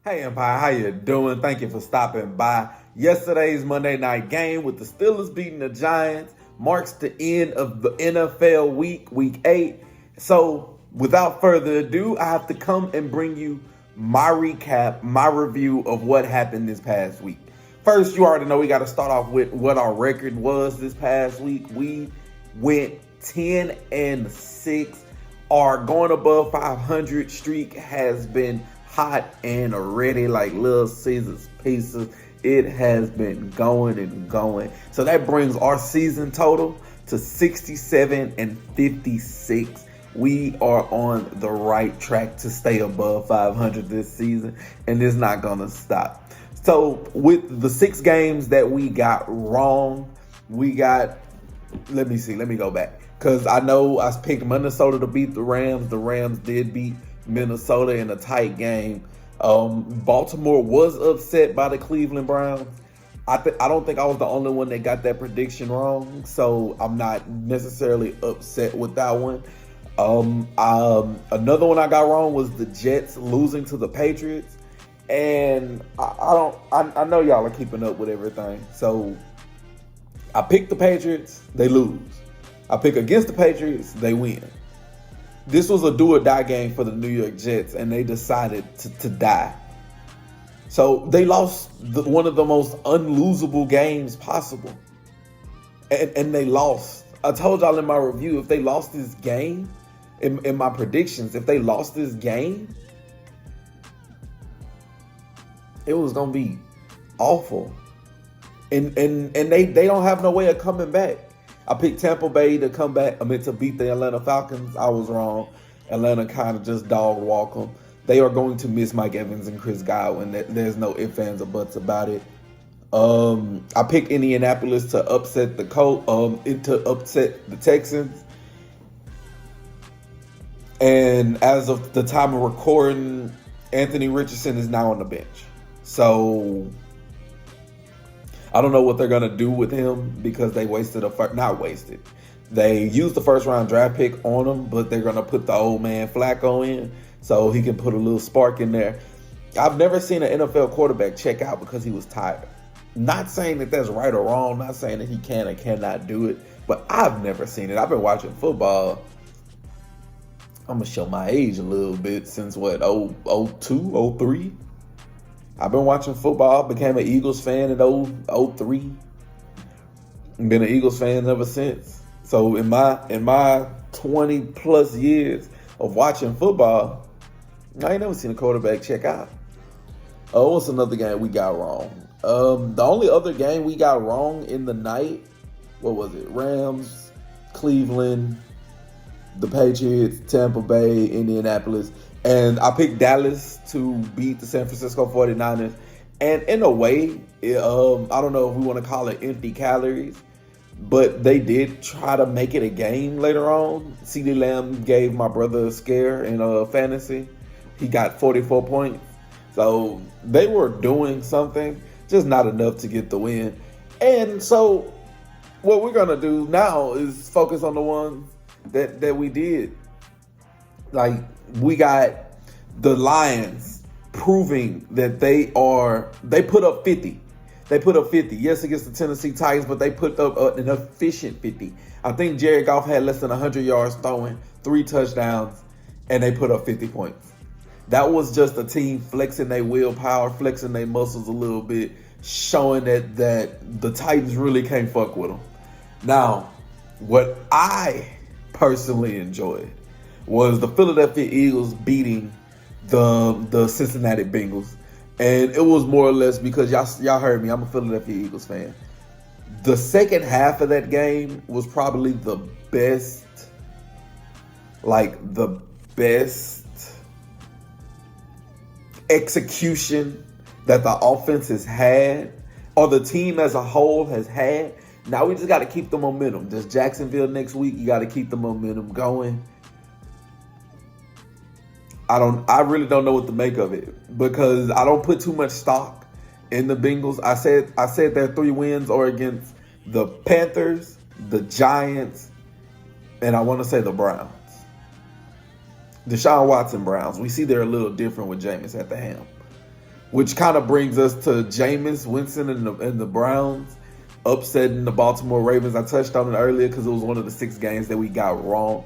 Hey Empire, how you doing? Thank you for stopping by. Yesterday's Monday night game with the Steelers beating the Giants marks the end of the NFL week 8. So without further ado, I have to come and bring you my recap, my review of what happened this past week. First, you already know we got to start off with what our record was this past week. We went 10-6. Our going above 500 streak has been hot and ready like Little Caesar's pieces. It has been going and going. So that brings our season total to 67-56. We are on the right track to stay above 500 this season, and it's not gonna stop. So with the 6 games that we got wrong, let me go back. Because I know I picked Minnesota to beat the Rams. The Rams did beat Minnesota in a tight game. Baltimore was upset by the Cleveland Browns. I don't think I was the only one that got that prediction wrong, so I'm not necessarily upset with that one. Another one I got wrong was the Jets losing to the Patriots, and I know y'all are keeping up with everything. So I picked the Patriots, they lose. I pick against the Patriots, they win. This was a do or die game for the New York Jets, and they decided to die. So they lost one of the most unlosable games possible. And they lost. I told y'all in my review, if they lost this game, in my predictions, if they lost this game, it was going to be awful. And they don't have no way of coming back. I picked Tampa Bay to come back. To beat the Atlanta Falcons. I was wrong. Atlanta kind of just dog walk them. They are going to miss Mike Evans and Chris Godwin. There's no ifs, ands, or buts about it. I picked Indianapolis to upset the Texans. And as of the time of recording, Anthony Richardson is now on the bench. So I don't know what they're going to do with him because they They used the first round draft pick on him, but they're going to put the old man Flacco in so he can put a little spark in there. I've never seen an NFL quarterback check out because he was tired. Not saying that that's right or wrong, not saying that he can or cannot do it, but I've never seen it. I've been watching football. I'm going to show my age a little bit since 02, 03. I've been watching football. Became an Eagles fan in 03. Been an Eagles fan ever since. So in my 20 plus years of watching football, I ain't never seen a quarterback check out. Oh, what's another game we got wrong? The only other game we got wrong in the night, what was it? Rams, Cleveland, the Patriots, Tampa Bay, Indianapolis. And I picked Dallas to beat the San Francisco 49ers. And in a way, I don't know if we want to call it empty calories, but they did try to make it a game later on. CeeDee Lamb gave my brother a scare in fantasy. He got 44 points. So they were doing something, just not enough to get the win. And so what we're going to do now is focus on the ones that we did. Like, we got the Lions proving that they put up 50. They put up 50. Yes, against the Tennessee Titans, but they put up an efficient 50. I think Jared Goff had less than 100 yards throwing, 3 touchdowns, and they put up 50 points. That was just a team flexing their willpower, flexing their muscles a little bit, showing that the Titans really can't fuck with them. Now, what I personally enjoyed was the Philadelphia Eagles beating the Cincinnati Bengals. And it was more or less because y'all heard me, I'm a Philadelphia Eagles fan. The second half of that game was probably the best execution that the offense has had, or the team as a whole has had. Now we just got to keep the momentum. Just Jacksonville next week, you got to keep the momentum going. I really don't know what to make of it because I don't put too much stock in the Bengals. I said their 3 wins are against the Panthers, the Giants, and I want to say the Browns. Deshaun Watson Browns. We see they're a little different with Jameis at the helm. which kind of brings us to Jameis Winston and the Browns upsetting the Baltimore Ravens. I touched on it earlier because it was one of the 6 games that we got wrong.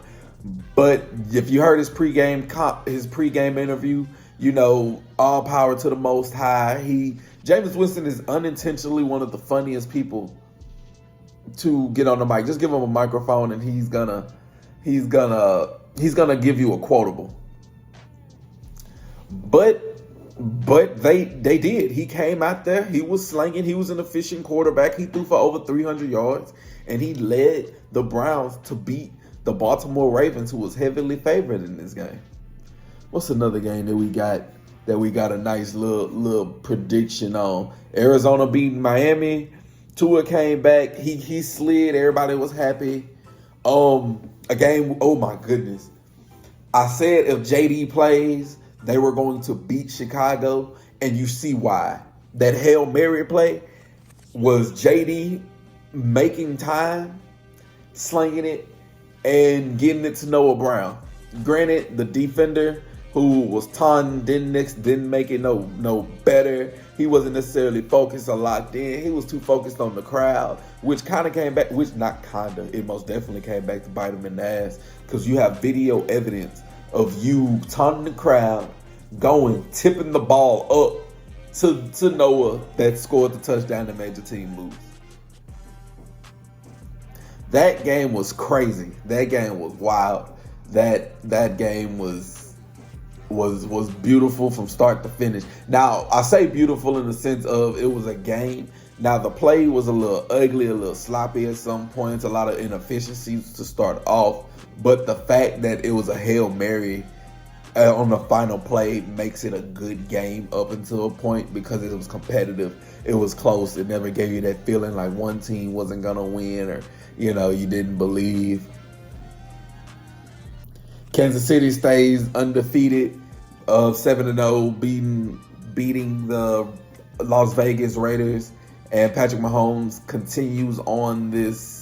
But if you heard his pregame interview, you know, all power to the Most High. Jameis Winston is unintentionally one of the funniest people to get on the mic. Just give him a microphone and he's gonna give you a quotable. But they did. He came out there. He was slinging. He was an efficient quarterback. He threw for over 300 yards, and he led the Browns to beat the Baltimore Ravens, who was heavily favored in this game. What's another game that we got a nice little prediction on? Arizona beating Miami. Tua came back. He slid. Everybody was happy. A game. Oh my goodness! I said if JD plays, they were going to beat Chicago, and you see why. That Hail Mary play was JD making time, slinging it, and getting it to Noah Brown. Granted, the defender who was taunting didn't make it no better. He wasn't necessarily focused or locked in. He was too focused on the crowd, which kind of came back, it most definitely came back to bite him in the ass, because you have video evidence of you taunting the crowd, tipping the ball up to Noah that scored the touchdown that made the team lose. That game was crazy. That game was wild. That game was beautiful from start to finish. Now, I say beautiful in the sense of it was a game. Now, the play was a little ugly, a little sloppy at some points, a lot of inefficiencies to start off. But the fact that it was a Hail Mary on the final play makes it a good game up until a point, because it was competitive. It was close. It never gave you that feeling like one team wasn't going to win, or, you know, you didn't believe. Kansas City stays undefeated, 7-0, beating the Las Vegas Raiders. And Patrick Mahomes continues on this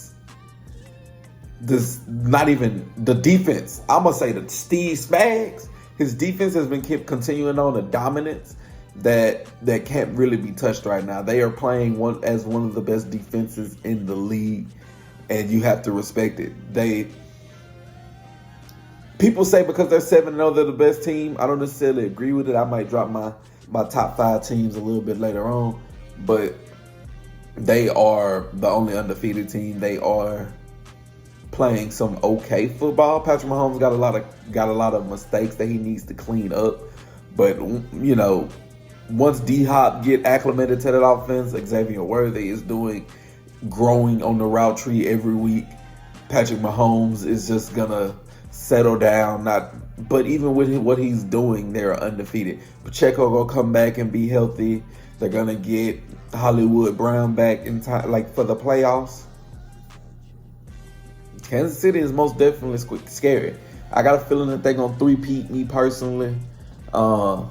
not even the defense. I'm going to say that Steve Spags, his defense has been kept continuing on a dominance that can't really be touched right now. They are playing one of the best defenses in the league, and you have to respect it. People say because they're 7-0, they're the best team. I don't necessarily agree with it. I might drop my top 5 teams a little bit later on, but they are the only undefeated team. They are playing some okay football. Patrick Mahomes got a lot of mistakes that he needs to clean up, but you know, once D-Hop get acclimated to that offense, Xavier Worthy is growing on the route tree every week. Patrick Mahomes is just gonna settle down. But even with what he's doing, they're undefeated. Pacheco gonna come back and be healthy. They're gonna get Hollywood Brown back in time, like for the playoffs. Kansas City is most definitely scary. I got a feeling that they're gonna three-peat, me personally. Bo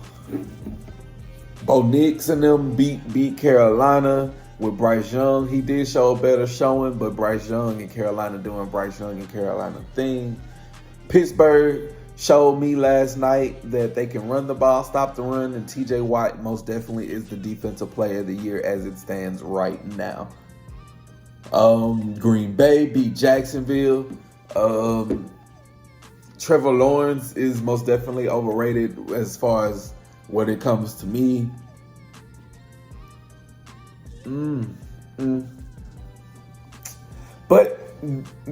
Nix and them beat Carolina with Bryce Young. He did show a better showing, but Bryce Young and Carolina doing Bryce Young and Carolina thing. Pittsburgh showed me last night that they can run the ball, stop the run, and TJ Watt most definitely is the defensive player of the year as it stands right now. Green Bay beat Jacksonville. Trevor Lawrence is most definitely overrated as far as when it comes to me. But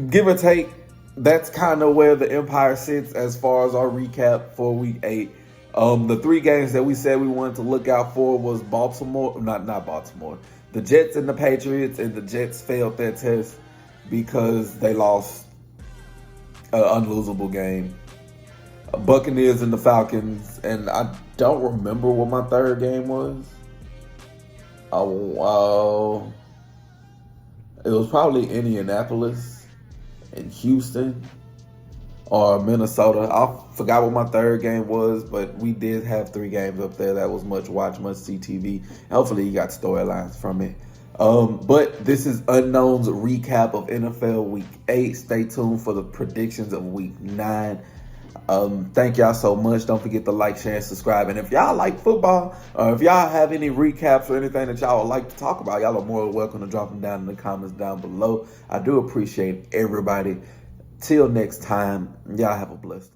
give or take, that's kind of where the Empire sits as far as our recap for Week 8. The 3 games that we said we wanted to look out for was not Baltimore. The Jets and the Patriots, and the Jets failed their test because they lost an unlosable game. Buccaneers and the Falcons, and I don't remember what my third game was. It was probably Indianapolis and Houston or Minnesota. I forgot what my third game was, but we did have 3 games up there that was much watch, much CTV. Hopefully you got storylines from it. But this is Unknown's recap of NFL Week 8. Stay tuned for the predictions of Week 9. Thank y'all so much. Don't forget to like, share, and subscribe. And if y'all like football, or if y'all have any recaps or anything that y'all would like to talk about, y'all are more than welcome to drop them down in the comments down below. I do appreciate everybody. Till next time, y'all have a blessed one.